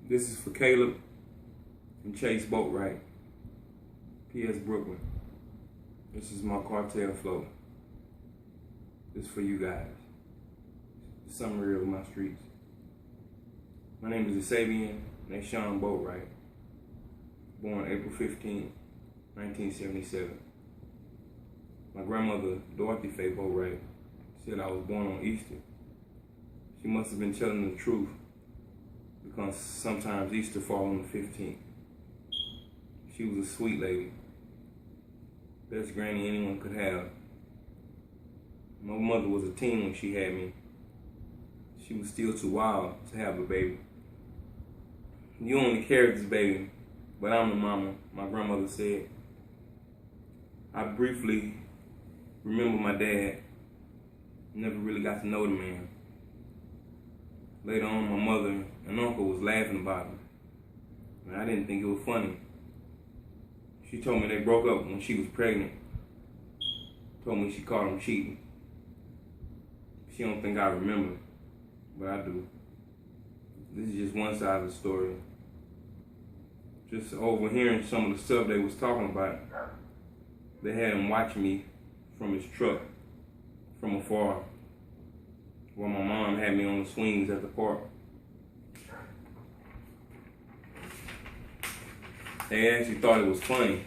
This is for Caleb and Chase Boatwright, P.S. Brooklyn. This is my cartel flow. This is for you guys. The summary of my streets. My name is Xavier Nashawn Boatwright, born April 15, 1977. My grandmother, Dorothy Faye Boatwright, said I was born on Easter. She must have been telling the truth, because sometimes Easter falls on the 15th. She was a sweet lady. Best granny anyone could have. My mother was a teen when she had me. She was still too wild to have a baby. You only carried this baby, but I'm the mama, my grandmother said. I briefly remember my dad. Never really got to know the man. Later on, my mother and uncle was laughing about him, and I didn't think it was funny. She told me they broke up when she was pregnant. Told me she caught him cheating. She don't think I remember, but I do. This is just one side of the story. Just overhearing some of the stuff they was talking about, they had him watching me from his truck from afar, while my mom had me on the swings at the park. They actually thought it was funny.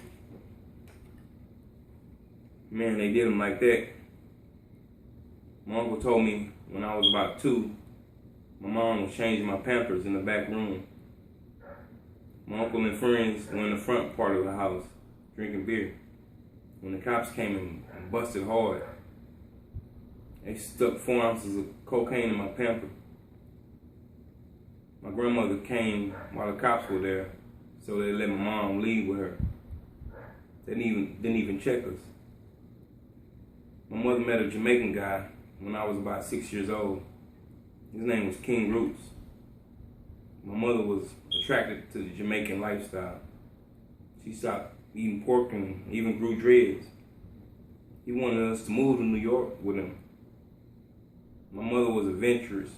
Man, they did him like that. My uncle told me when I was about 2, my mom was changing my Pampers in the back room. My uncle and friends were in the front part of the house drinking beer when the cops came and busted hard. They stuck 4 ounces of cocaine in my pamper. My grandmother came while the cops were there, so they let my mom leave with her. They didn't even check us. My mother met a Jamaican guy when I was about 6 years old. His name was King Roots. My mother was attracted to the Jamaican lifestyle. She stopped eating pork and even grew dreads. He wanted us to move to New York with him. My mother was adventurous,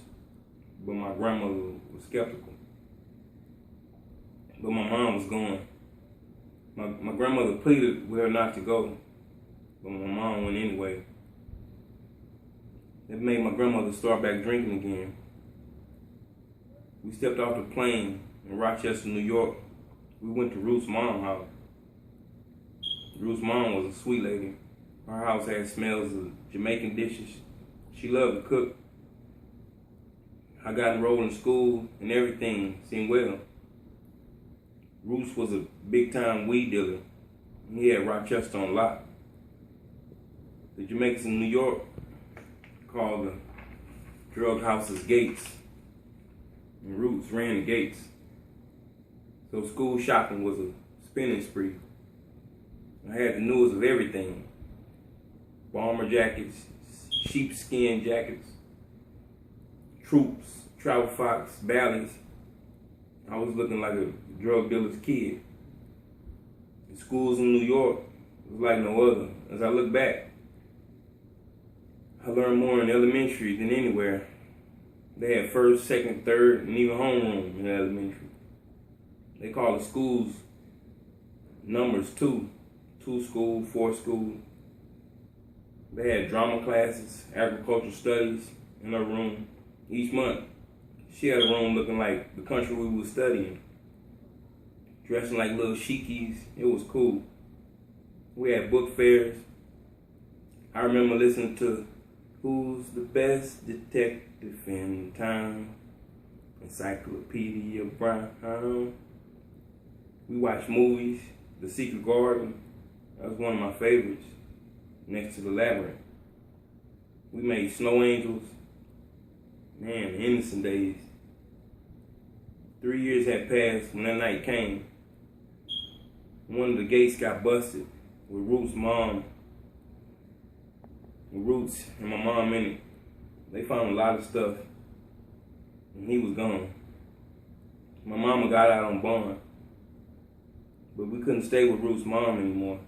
but my grandmother was skeptical. But my mom was going. My grandmother pleaded with her not to go, but my mom went anyway. It made my grandmother start back drinking again. We stepped off the plane in Rochester, New York. We went to Ruth's mom's house. Ruth's mom was a sweet lady. Her house had smells of Jamaican dishes. She loved to cook. I got enrolled in school and everything seemed well. Ruth's was a big-time weed dealer. He had Rochester on lock. The Jamaicans in New York called the drug houses gates, and Roots ran the gates. So school shopping was a spending spree. I had the newest of everything. Bomber jackets, sheepskin jackets, troops, travel fox, Bally's. I was looking like a drug dealer's kid. The schools in New York was like no other. As I look back, I learned more in elementary than anywhere. They had first, second, third, and even homeroom in elementary. They call the schools numbers 2. 2 school, 4 school. They had drama classes, agricultural studies in her room. Each month, she had a room looking like the country we were studying. Dressing like little sheikies. It was cool. We had book fairs. I remember listening to Who's the Best Detective in Town? Encyclopedia Brown. We watched movies. The Secret Garden. That was one of my favorites. Next to the Labyrinth. We made snow angels. Man, the innocent days. 3 years had passed when that night came. One of the gates got busted with Ruth's mom. With Roots and my mom in it. They found a lot of stuff, and he was gone. My mama got out on bond, but we couldn't stay with Ruth's mom anymore.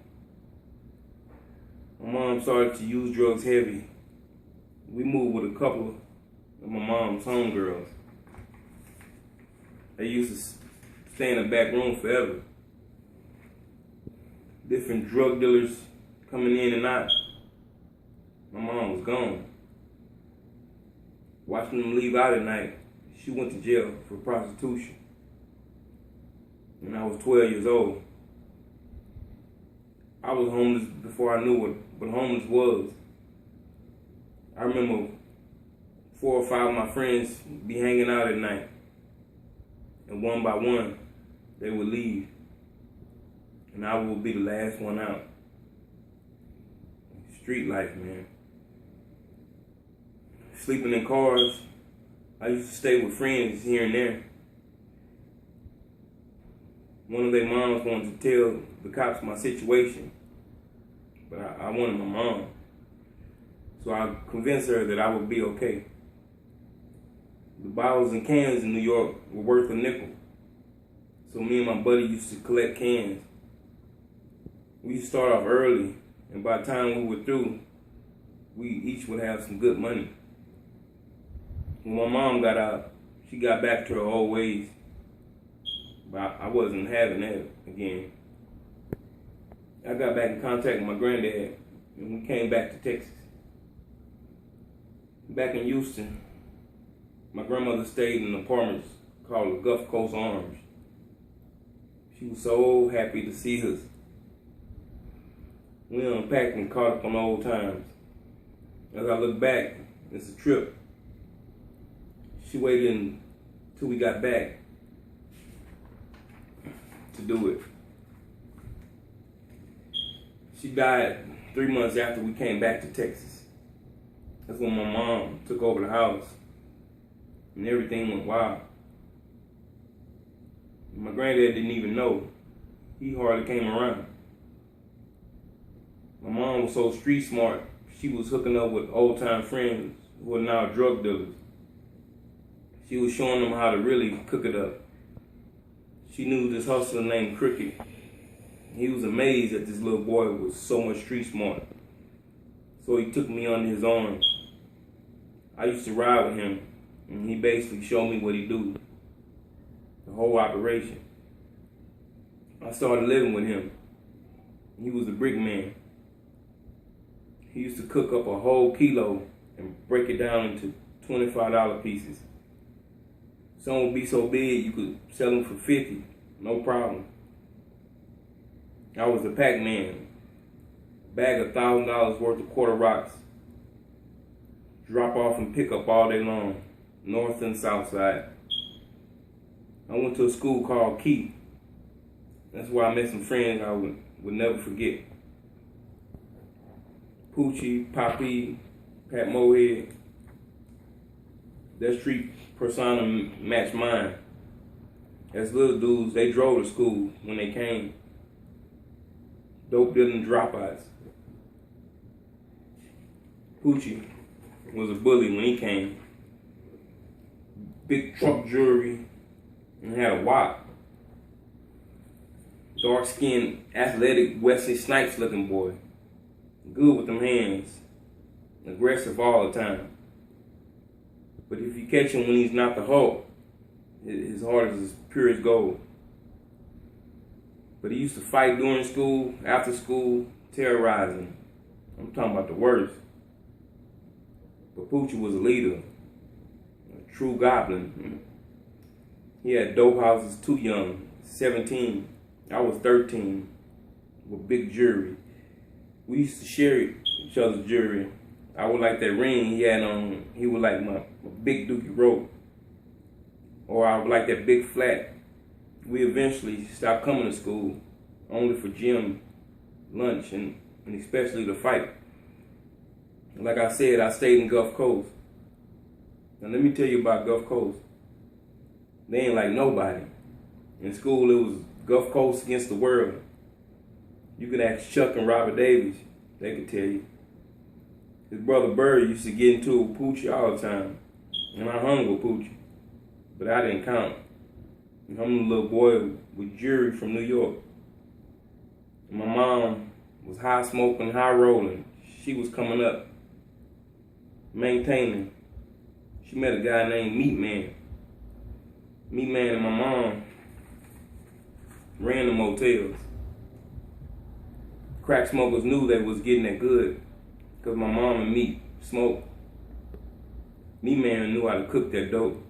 My mom started to use drugs heavy. We moved with a couple of my mom's homegirls. They used to stay in the back room forever. Different drug dealers coming in and out. My mom was gone. Watching them leave out at night. She went to jail for prostitution when I was 12 years old. I was homeless before I knew what homeless was. I remember 4 or 5 of my friends be hanging out at night, and one by one, they would leave, and I would be the last one out. Street life, man. Sleeping in cars. I used to stay with friends here and there. One of their moms wanted to tell the cops my situation, but I wanted my mom. So I convinced her that I would be okay. The bottles and cans in New York were worth a nickel. So me and my buddy used to collect cans. We used to start off early, and by the time we were through, we each would have some good money. When my mom got out, she got back to her old ways. But I wasn't having that again. I got back in contact with my granddad, and we came back to Texas. Back in Houston, my grandmother stayed in an apartment called the Gulf Coast Arms. She was so happy to see us. We unpacked and caught up on old times. As I look back, it's a trip. She waited until we got back to do it. She died 3 months after we came back to Texas. That's when my mom took over the house and everything went wild. My granddad didn't even know. He hardly came around. My mom was so street smart, she was hooking up with old time friends who are now drug dealers. She was showing them how to really cook it up. She knew this hustler named Cricket. He was amazed that this little boy was so much street smart. So he took me under his arms. I used to ride with him, and he basically showed me what he do. The whole operation. I started living with him. He was a brick man. He used to cook up a whole kilo and break it down into $25 pieces. Some would be so big you could sell them for $50, no problem. I was a pack man. Bag of $1,000 worth of quarter rocks. Drop off and pick up all day long, north and south side. I went to a school called Key. That's where I met some friends I would never forget. Poochie, Poppy, Pat Mohead. Their street persona matched mine. As little dudes, they drove to school when they came. Dope dealing dropouts. Poochie was a bully when he came. Big truck jewelry and had a wop. Dark-skinned, athletic Wesley Snipes looking boy. Good with them hands. Aggressive all the time. But if you catch him when he's not the Hulk, his heart is as pure as gold. But he used to fight during school, after school, terrorizing. I'm talking about the worst. But Poochie was a leader, a true goblin. He had dope houses too young, 17. I was 13, with big jewelry. We used to share each other's jewelry. I would like that ring he had on. He would like my big dookie rope. Or I would like that big flat. We eventually stopped coming to school, only for gym, lunch, and especially to fight. Like I said, I stayed in Gulf Coast. Now let me tell you about Gulf Coast. They ain't like nobody. In school, it was Gulf Coast against the world. You could ask Chuck and Robert Davis. They could tell you. His brother Bird used to get into it with Poochie all the time. And I hung with Poochie. But I didn't count. I'm a little boy with jewelry from New York. And my mom was high smoking, high rolling. She was coming up, maintaining. She met a guy named Meat Man. Me, man, and my mom ran the motels. Crack smokers knew they was getting that good because my mom and me smoked. Me, man, knew how to cook that dope.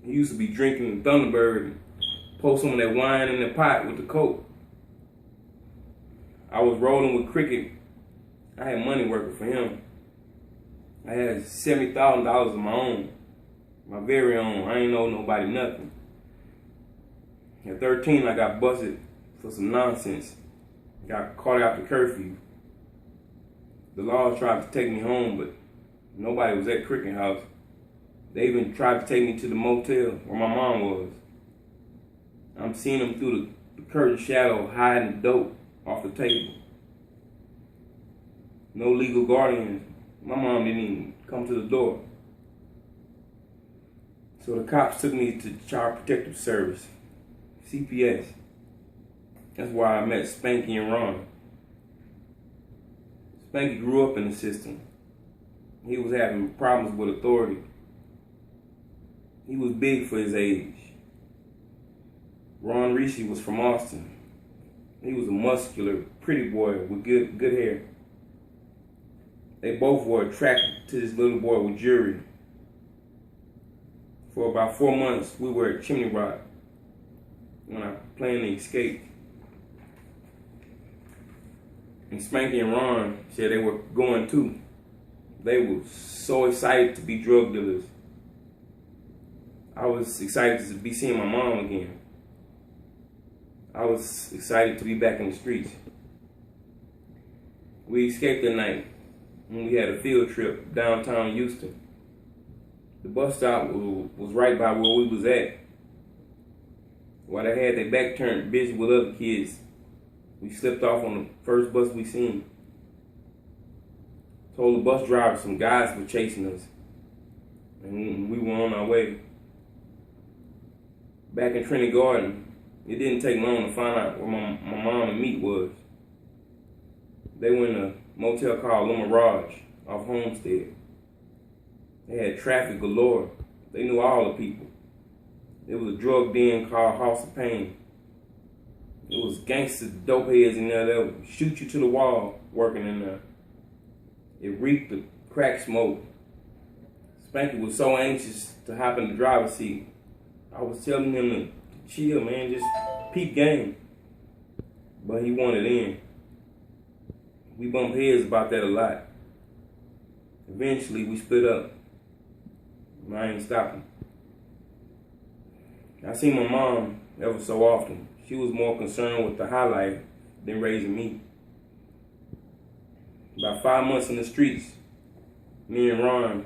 He used to be drinking Thunderbird and pour some of that wine in the pot with the coke. I was rolling with Cricket. I had money working for him. I had $70,000 of my own, my very own. I ain't owe nobody nothing. At 13, I got busted for some nonsense. Got caught after curfew. The law tried to take me home, but nobody was at Cricket House. They even tried to take me to the motel where my mom was. I'm seeing them through the curtain shadow hiding the dope off the table. No legal guardians. My mom didn't even come to the door. So the cops took me to Child Protective Service, CPS. That's where I met Spanky and Ron. Spanky grew up in the system. He was having problems with authority. He was big for his age. Ron Rishi was from Austin. He was a muscular, pretty boy with good hair. They both were attracted to this little boy with jewelry. For about 4 months, we were at Chimney Rock when I planned to escape. And Spanky and Ron said they were going too. They were so excited to be drug dealers. I was excited to be seeing my mom again. I was excited to be back in the streets. We escaped that night when we had a field trip downtown Houston. The bus stop was right by where we was at. While they had their back turned busy with other kids, we slipped off on the first bus we seen. Told the bus driver some guys were chasing us, and we were on our way. Back in Trinity Garden, it didn't take long to find out where my mom and Meat was. They were in a motel called Le Mirage off Homestead. They had traffic galore. They knew all the people. There was a drug den called House of Pain. It was gangster dope heads in there that would shoot you to the wall working in there. It reeked of crack smoke. Spanky was so anxious to hop in the driver's seat. I was telling him to chill, man, just peep game. But he wanted in. We bumped heads about that a lot. Eventually, we split up. I ain't stopping. I see my mom ever so often. She was more concerned with the high life than raising me. About 5 months in the streets, me and Ron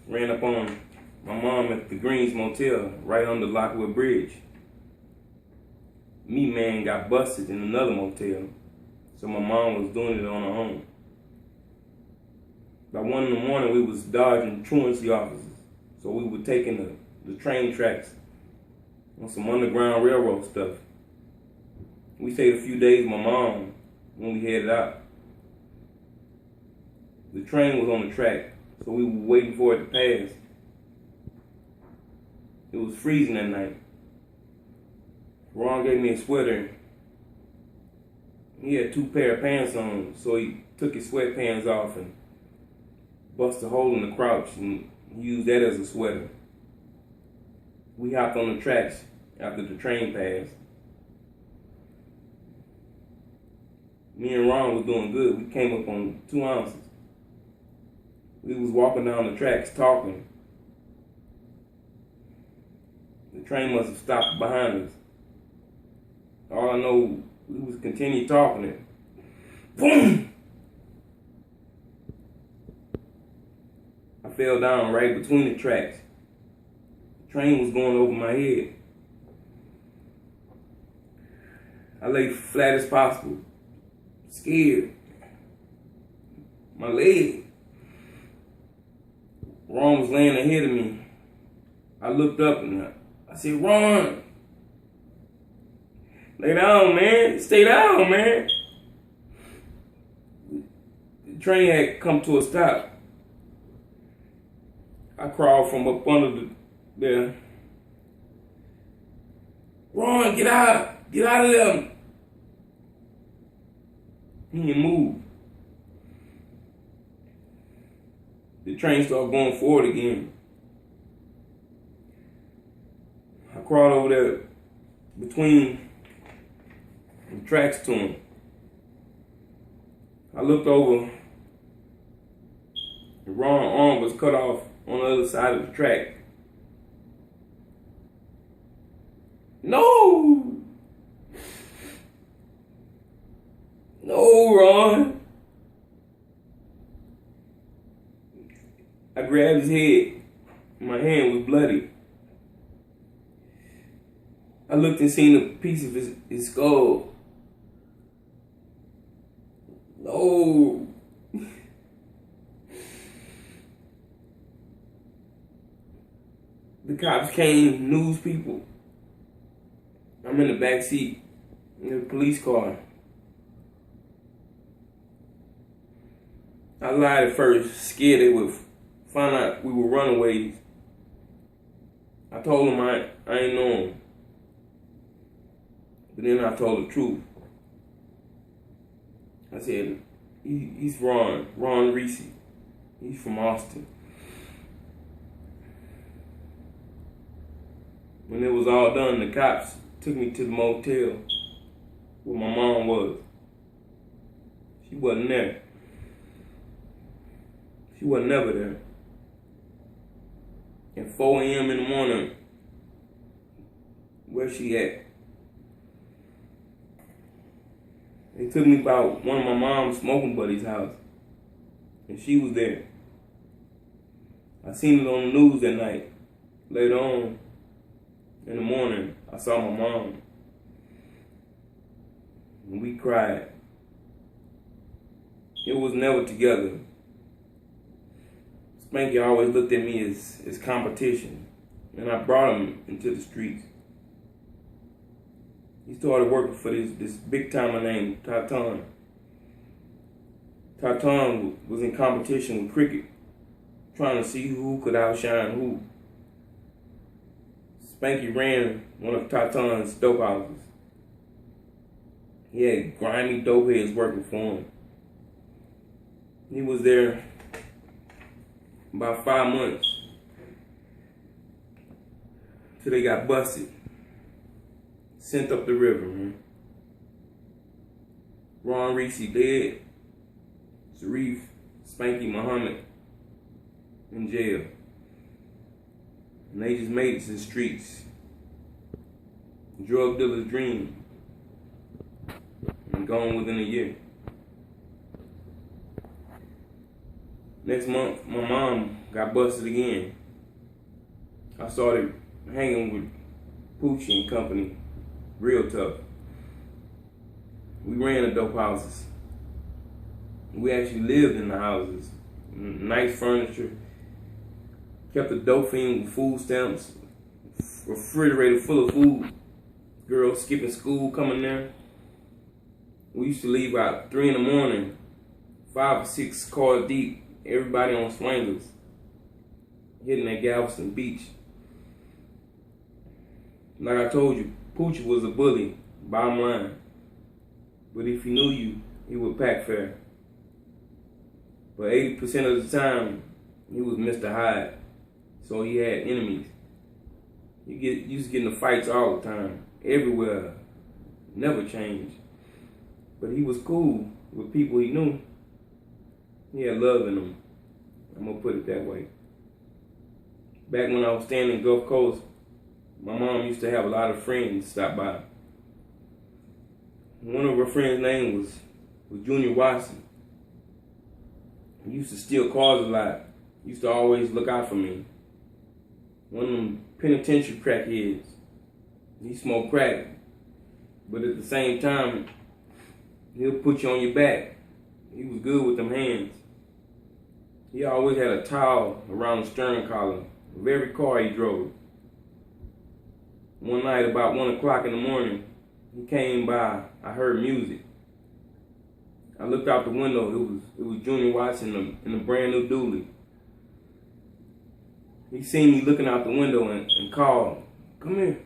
ran up on my mom at the Greens Motel right under Lockwood Bridge. Me, man, got busted in another motel, so my mom was doing it on her own. By 1 in the morning, we was dodging truancy officers, so we were taking the train tracks on some Underground Railroad stuff. We stayed a few days with my mom when we headed out. The train was on the track, so we were waiting for it to pass. It was freezing that night. Ron gave me a sweater. He had 2 pair of pants on, so he took his sweatpants off and busted a hole in the crotch and used that as a sweater. We hopped on the tracks after the train passed. Me and Ron was doing good. We came up on 2 ounces. We was walking down the tracks talking. The train must have stopped behind us. All I know, we was continue talking and boom! I fell down right between the tracks. The train was going over my head. I lay flat as possible, scared. My leg. Ron was laying ahead of me. I looked up and I said, Ron, lay down, man. Stay down, man. The train had come to a stop. I crawled from up under there Ron, get out! Get out of there! He didn't move. The train started going forward again. I crawled over there between the tracks to him. I looked over. The Ron's arm was cut off on the other side of the track. No! No, Ron. I grabbed his head. My hand was bloody. I looked and seen a piece of his skull. No. The cops came, news people. I'm in the back seat in the police car. I lied at first, scared they would find out we were runaways. I told them I ain't know him. But then I told the truth. I said, he's Ron Reese. He's from Austin. When it was all done, the cops took me to the motel where my mom was. She wasn't there. She wasn't never there. At 4 a.m. in the morning, where she at? They took me about one of my mom's smoking buddy's house, and she was there. I seen it on the news that night. Later on, in the morning, I saw my mom, and we cried. It was never together. Spanky always looked at me as competition, and I brought him into the streets. He started working for this big timer named Tartan. Tartan was in competition with cricket, trying to see who could outshine who. Spanky ran one of Tartan's dope houses. He had grimy dope heads working for him. He was there about 5 months till they got busted. Sent up the river, man. Ron Reese dead. Sharif, Spanky Muhammad in jail. And they just made it to the streets. Drug dealer's dream. And gone within a year. Next month, my mom got busted again. I started hanging with Poochie and company. Real tough. We ran the dope houses. We actually lived in the houses. Nice furniture. Kept the dope fiend with food stamps. Refrigerator full of food. Girls skipping school coming there. We used to leave out 3 in the morning. 5 or 6 cars deep. Everybody on swingers. Hitting at Galveston Beach. Like I told you, Poochie was a bully, bottom line. But if he knew you, he would pack fair. But 80% of the time, he was Mr. Hyde. So he had enemies. He used to get in fights all the time, everywhere. Never changed. But he was cool with people he knew. He had love in him. I'm gonna put it that way. Back when I was staying in Gulf Coast, my mom used to have a lot of friends stop by. One of her friends' name was Junior Watson. He used to steal cars a lot. He used to always look out for me. One of them penitentiary crackheads. He smoked crack. But at the same time, he'll put you on your back. He was good with them hands. He always had a towel around the stern column of every car he drove. One night about 1 o'clock in the morning, he came by. I heard music. I looked out the window. It was Junior Watson in a brand new dually. He seen me looking out the window and called, "Come here."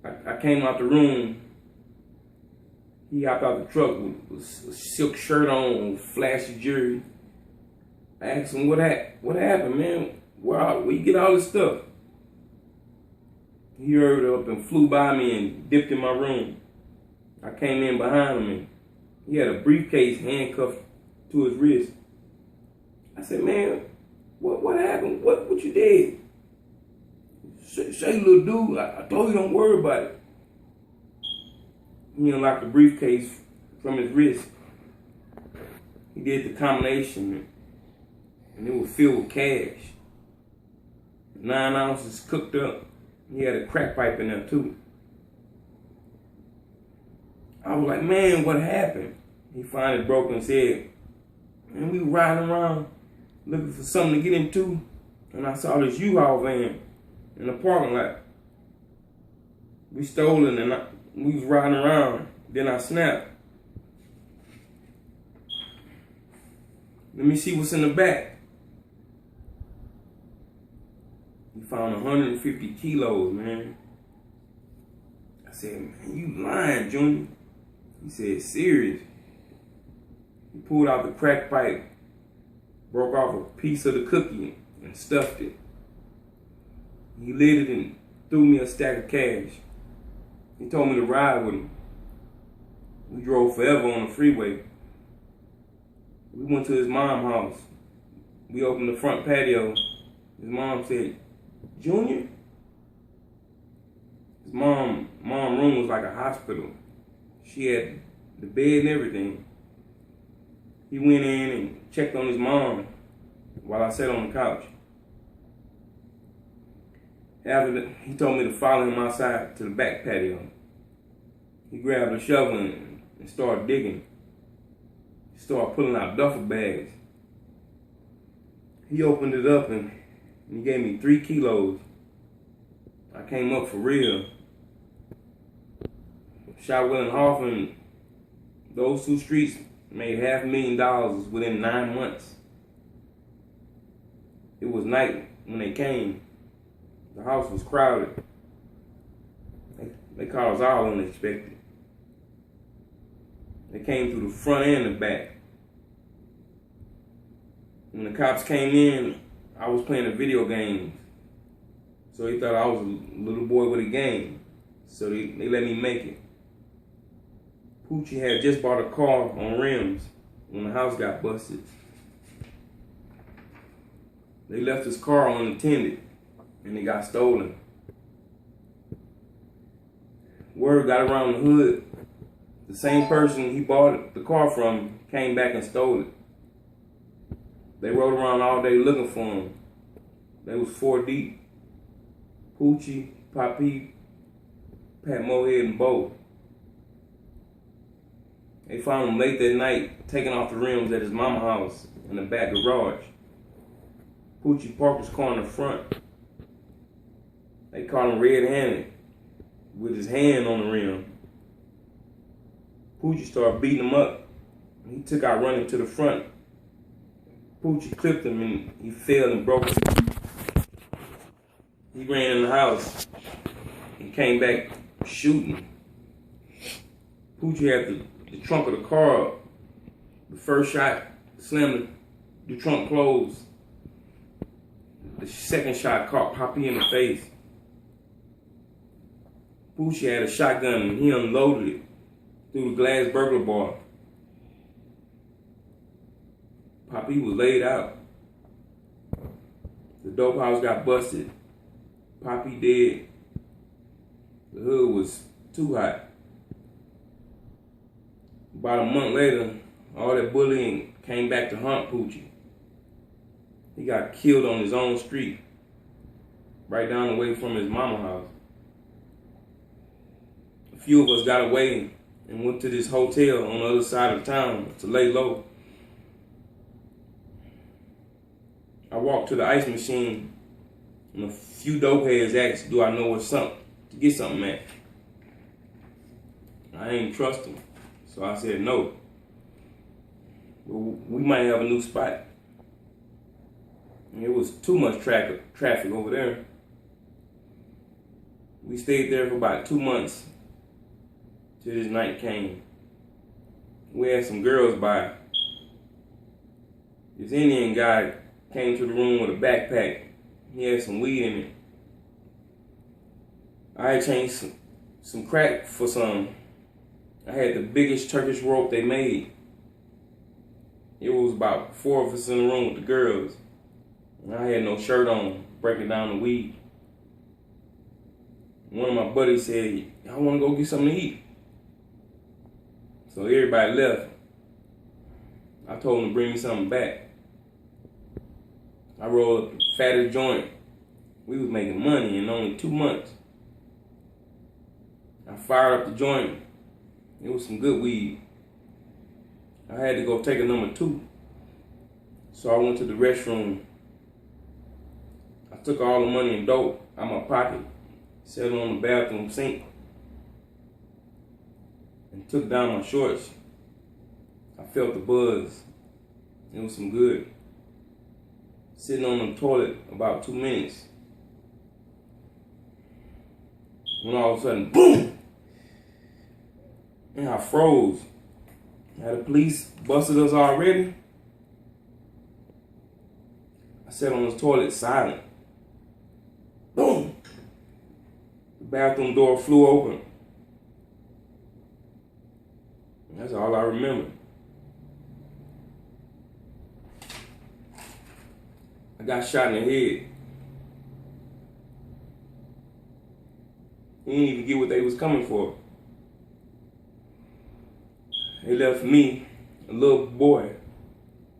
I came out the room. He hopped out the truck with a silk shirt on, flashy jewelry. I asked him, what happened, man? Where you get all this stuff? He hurried up and flew by me and dipped in my room. I came in behind him and he had a briefcase handcuffed to his wrist. I said, man, what happened? What you did? Say, little dude, I told you don't worry about it. He unlocked the briefcase from his wrist. He did the combination and it was filled with cash. 9 ounces cooked up. He had a crack pipe in there too. I was like, man, what happened? He finally broke and said, man, we were riding around looking for something to get into, and I saw this U-Haul van in the parking lot. We stole it and we was riding around. Then I snapped. Let me see what's in the back. He found 150 kilos, man. I said, man, you lying, Junior. He said, serious. He pulled out the crack pipe, broke off a piece of the cookie and stuffed it. He lit it and threw me a stack of cash. He told me to ride with him. We drove forever on the freeway. We went to his mom's house. We opened the front patio. His mom said, Junior? His mom room was like a hospital. She had the bed and everything. He went in and checked on his mom while I sat on the couch. He told me to follow him outside to the back patio. He grabbed a shovel and started digging. He started pulling out duffel bags. He opened it up and he gave me 3 kilos. I came up for real. Shotwell and Hoffman, those 2 streets made $500,000 within 9 months. It was night when they came. The house was crowded. They caught us all unexpected. They came through the front and the back. When the cops came in, I was playing a video game. So they thought I was a little boy with a game. So they let me make it. Poochie had just bought a car on rims when the house got busted. They left his car unattended and it got stolen. Word got around the hood. The same person he bought the car from came back and stole it. They rode around all day looking for him. They was 4 deep. Poochie, Papi, Pat Mohead, and Bo. They found him late that night, taking off the rims at his mama's house in the back garage. Poochie parked his car in the front. They caught him red-handed with his hand on the rim. Poochie started beating him up. He took out running to the front. Poochie clipped him and he fell and broke his. He ran in the house. He came back shooting. Poochie had the trunk of the car up. The first shot slammed the trunk closed. The second shot caught Papi in the face. Poochie had a shotgun and he unloaded it through the glass burglar bar. Papi was laid out. The dope house got busted. Papi dead. The hood was too hot. About a month later, all that bullying came back to haunt Poochie. He got killed on his own street, right down the way from his mama's house. A few of us got away and went to this hotel on the other side of town to lay low. I walked to the ice machine and a few dope heads asked, do I know what's something to get something at? I ain't trust them, so I said no. Well, we might have a new spot. And it was too much traffic over there. We stayed there for about 2 months till this night came. We had some girls by. This Indian guy came to the room with a backpack. He had some weed in it. I had changed some crack for some. I had the biggest Turkish rope they made. It was about 4 of us in the room with the girls. And I had no shirt on, breaking down the weed. One of my buddies said, I want to go get something to eat. So everybody left. I told him to bring me something back. I rolled up the fattest joint. We was making money in only 2 months. I fired up the joint. It was some good weed. I had to go take a number 2. So I went to the restroom. I took all the money and dope out my pocket, set it on the bathroom sink, and took down my shorts. I felt the buzz. It was some good. Sitting on the toilet about 2 minutes. When all of a sudden, boom! And I froze. Had the police busted us already. I sat on the toilet silent. Boom! The bathroom door flew open. That's all I remember. I got shot in the head. He didn't even get what they was coming for. They left me, a little boy,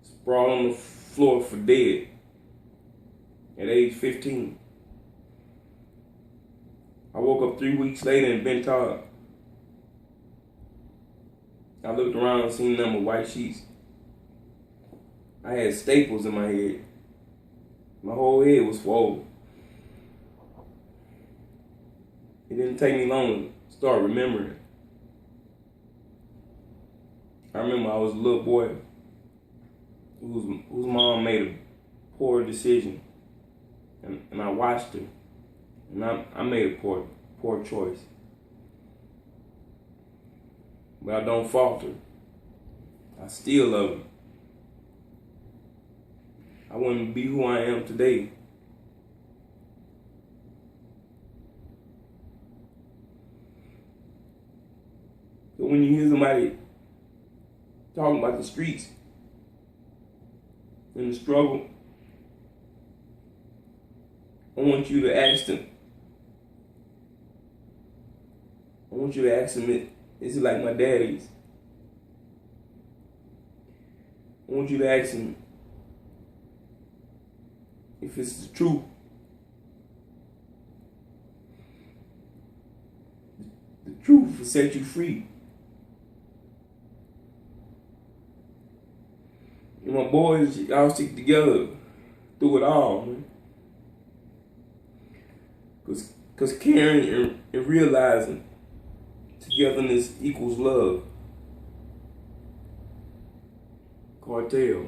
sprawled on the floor for dead at age 15. I woke up 3 weeks later in Bentard. I looked around and seen them with white sheets. I had staples in my head. My whole head was swollen. It didn't take me long to start remembering. I remember I was a little boy whose mom made a poor decision, and I watched her, and I made a poor choice. But I don't falter. I still love her. I wouldn't be who I am today. So when you hear somebody talking about the streets and the struggle, I want you to ask them. I want you to ask them, is it like my daddy's? I want you to ask him if it's the truth. The truth will set you free. And my boys, y'all stick together through it all, man. Cause caring and realizing togetherness equals love. Cartel.